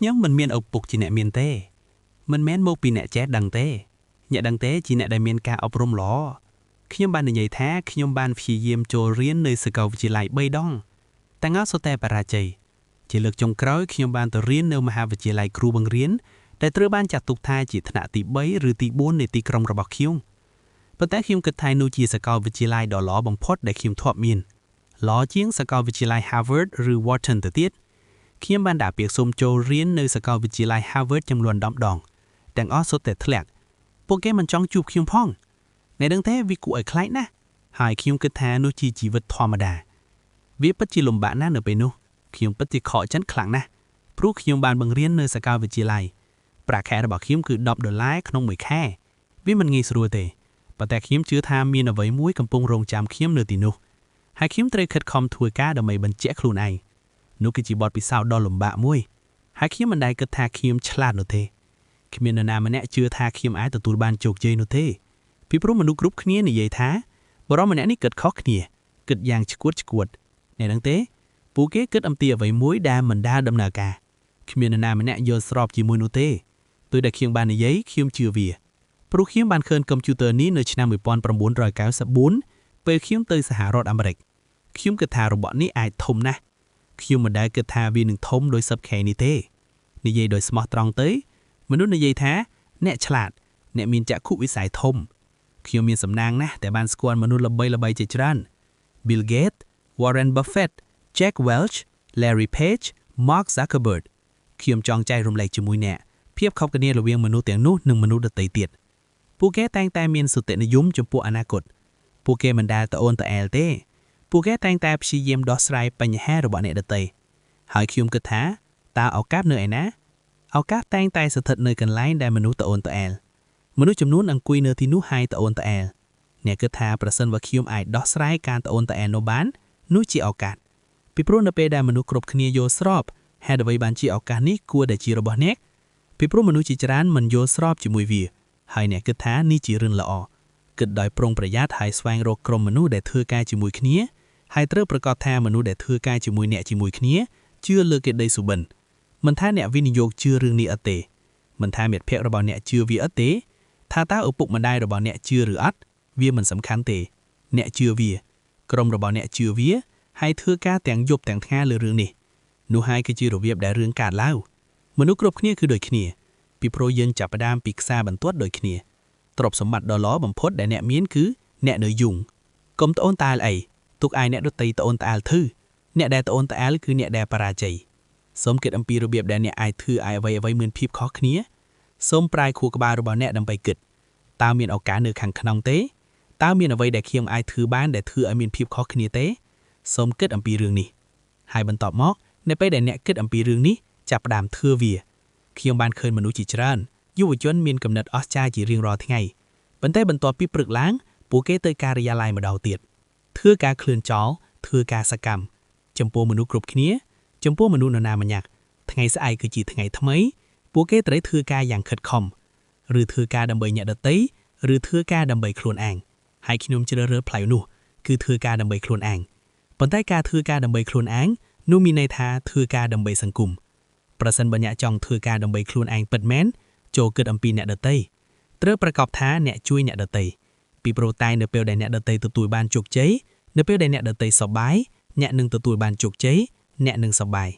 ខ្ញុំមិនមានឪពុកជាអ្នកមានទេមិនមែនមកពីអ្នកចេះដឹងទេអ្នកដឹងទេជាអ្នកដែលមានការអប់រំល្អខ្ញុំបាននិយាយថាខ្ញុំបានព្យាយាមចូលរៀននៅសាកលវិទ្យាល័យ3ដងទាំងអស់សុទ្ធតែបរាជ័យជាលើកចុងក្រោយខ្ញុំបានទៅរៀននៅមហាវិទ្យាល័យគ្រូបង្រៀនដែលត្រូវបានចាត់ទុកថាជាថ្នាក់ទី3ឬទី4នៃទីក្រុងរបស់ខ្ញុំប៉ុន្តែខ្ញុំគិតថានោះជាសាកលវិទ្យាល័យដ៏ល្អបំផុតដែលខ្ញុំធ្លាប់មានល្អជាងសាកលវិទ្យាល័យ Harvard ឬ Wharton ទៅទៀតខ្ញុំបានដាក់ពាក្យសុំចូលរៀននៅសាកលវិទ្យាល័យ Harvard ចំនួន10ដងទាំងអស់សុទ្ធតែធ្លាក់ពួកគេមិនចង់ជួបខ្ញុំផងអ្នកដឹងទេវាគួរឲ្យខ្លាចណាស់ហើយខ្ញុំគិតថានោះជាជីវិតធម្មតាវាពិតជាលំបាកណាស់នៅពេលនោះខ្ញុំពិតជាខកចិត្តខ្លាំងណាស់ព្រោះខ្ញុំបានបង្រៀននៅសាកលវិទ្យាល័យប្រាក់ខែរបស់ខ្ញុំគឺ$10ក្នុងមួយខែវាមិនងាយស្រួលទេប៉ុន្តែខ្ញុំជឿថាមានអ្វីមួយកំពុងរងចាំខ្ញុំនៅទីនោះហើយខ្ញុំត្រូវខិតខំធ្វើការដើម្បីបញ្ជាក់ខ្លួនឯងនោះគឺជាបទពិសោធន៍ដ៏លំបាកមួយហើយខ្ញុំមិនដែលគិតថាខ្ញុំឆ្លាតនោះទេគ្មាននរណាម្នាក់ជឿថាខ្ញុំអាចទទួលបានជោគជ័យនោះទេពីព្រោះមនុស្សគ្រប់គ្នានិយាយថាបរិមម្នាក់នេះគិតខុសគ្នាគិតយ៉ាងឆ្កួតអ្នកដឹងទេពួកគេគិតអំពីអ្វីមួយដែលមិនដែលដំណើរការគ្មាននរណាម្នាក់យល់ស្របជាមួយនោះទេទោះដែលខ្ញុំបាននិយាយខ្ញុំជឿវាព្រោះខ្ញុំបានឃើញកុំព្យូទ័រនេះនៅឆ្នាំ1994ពេលខ្ញុំទៅសហរដ្ឋអាមេរិកខ្ញុំគិតថារបបនេះអាចធំណាស់ខ្ញុំមិនដែលគិតថាវានឹងធំដោយ10Kនេះទេនិយាយដោយស្មោះត្រង់ទៅមនុស្សនិយាយថាអ្នកឆ្លាតអ្នកមានចក្ខុវិស័យធំខ្ញុំមានសំណាងណាស់តែបានស្គាល់មនុស្សល្បីៗជាច្រើន Bill Gates Warren Buffett Jack Welch Larry Page Mark Zuckerberg ខ្ញុំចង់ចែករំលែកជាមួយអ្នកភាពខុសគ្នារវាងមនុស្សទាំងនោះនិងមនុស្សដទៃទៀតពួកគេតែងតែមានសុទិនិយមចំពោះអនាគតពួកគេមិនដែលត្អូញត្អែរទេពួកគេតែងតែព្យាយាមដោះស្រាយបញ្ហារបស់អ្នកដទៃហើយខ្ញុំគិតថាតើឱកាសនៅឯណាឱកាសតែងតែស្ថិតនៅកន្លែងដែលមនុស្សត្អូញត្អែរមនុស្សចំនួនអង្គុយនៅទីនោះហើយត្អូញត្អែរអ្នកគិតថាប្រសិនបើខ្ញុំអាចដោះស្រាយការត្អូញត្អែរនោះបាននោះជាឱកាសពីព្រោះនៅពេលដែលមនុស្សគ្រប់គ្នាយល់ស្របហេតុអ្វីបានជាឱកាសនេះគួរតែជារបស់អ្នកពីព្រោះមនុស្សជាច្រើនមិនយល់ស្របជាមួយវាហើយអ្នកគិតថានេះជារឿងល្អគិតដោយប្រុងប្រយ័ត្នហើយស្វែងរកក្រុមមនុស្សដែលធ្វើការជាមួយគ្នាហើយត្រូវប្រកាសថាមនុស្សដែលធ្វើការជាមួយអ្នកជាមួយគ្នាជឿលើកិត្តិយសសុបិនមិនថាអ្នកវិនិយោគជឿរឿងនេះអត់ទេមិនថាមិត្តភ័ក្តិរបស់អ្នកជឿវាអត់ទេថាតើឪពុកម្ដាយរបស់អ្នកជឿឬអត់វាមិនសំខាន់ទេអ្នកជឿវាក្រុមរបស់អ្នកជឿវាហើយធ្វើការទាំងយប់ទាំងថ្ងៃលើរឿងនេះនោះហើយគឺជារបៀបដែលរឿងកើតឡើងមនុស្សគ្រប់គ្នាគឺដូចគ្នាពីព្រោះយើងចាប់ផ្ដើមពីខ្សែបន្ទាត់ដូចគ្នាទ្រព្យសម្បត្តិដ៏ល្អបំផុតដែលអ្នកមានគឺអ្នកនៅយងកុំត្អូញត្អែរអីទុកឲ្យអ្នកដទៃត្អូញត្អែរធឺអ្នកដែលត្អូញត្អែរគឺអ្នកដែលបរាជ័យសូមគិតអំពីរបៀបដែលអ្នកអាចធ្វើឲ្យអ្វីៗមានភាពខុសគ្នាសូមប្រាយខួរក្បាលរបស់អ្នកដើម្បីគិតតើមានឱកាសនៅខាងក្នុងទេតើមានអ្វីដែលខ្ញុំអាចធ្វើបានដែលធ្វើឲ្យមានភាពខុសគ្នាទេសូមគិតអំពីរឿងនេះហើយបន្ទាប់មកនៅពេលដែលអ្នកគិតអំពីរឿងនេះចាប់ផ្ដើមធ្វើវាខ្ញុំបានឃើញមនុស្សជាច្រើនយុវជនមានគំនិតអស្ចារ្យជារៀងរាល់ថ្ងៃប៉ុន្តែបន្ទាប់ពីព្រឹកឡើងពួកគេទៅការិយាល័យម្ដងទៀតធ្វើការឃ្លឿនចោលធ្វើការសកម្មចំពោះមនុស្សគ្រប់គ្នាចំពោះមនុស្សនរណាម្នាក់ថ្ងៃស្អែកគឺជាថ្ងៃថ្មីពួកគេត្រូវធ្វើការយ៉ាងខិតខំឬធ្វើការដើម្បីអ្នកដទៃឬធ្វើការដើម្បីខ្លួនឯងហើយខ្ញុំជ្រើសរើសផ្លូវនោះគឺធ្វើការដើម្បីខ្លួនឯងប៉ុន្តែការធ្វើការដើម្បីខ្លួនឯងនោះមានន័យថាធ្វើការដើម្បីសង្គមប្រសិនបើអ្នកចង់ធ្វើការដើម្បីខ្លួនឯងពិតមែនចូលគិតអំពីអ្នកដទៃត្រូវប្រកបថាអ្នកជួយអ្នកដទៃពីព្រោះតែនៅពេលដែលអ្នកដទៃទទួលបានជោគជ័យនៅពេលដែលអ្នកដទៃសប្បាយអ្នកនឹងទទួលបានជោគជ័យអ្នកនឹងសប្បាយ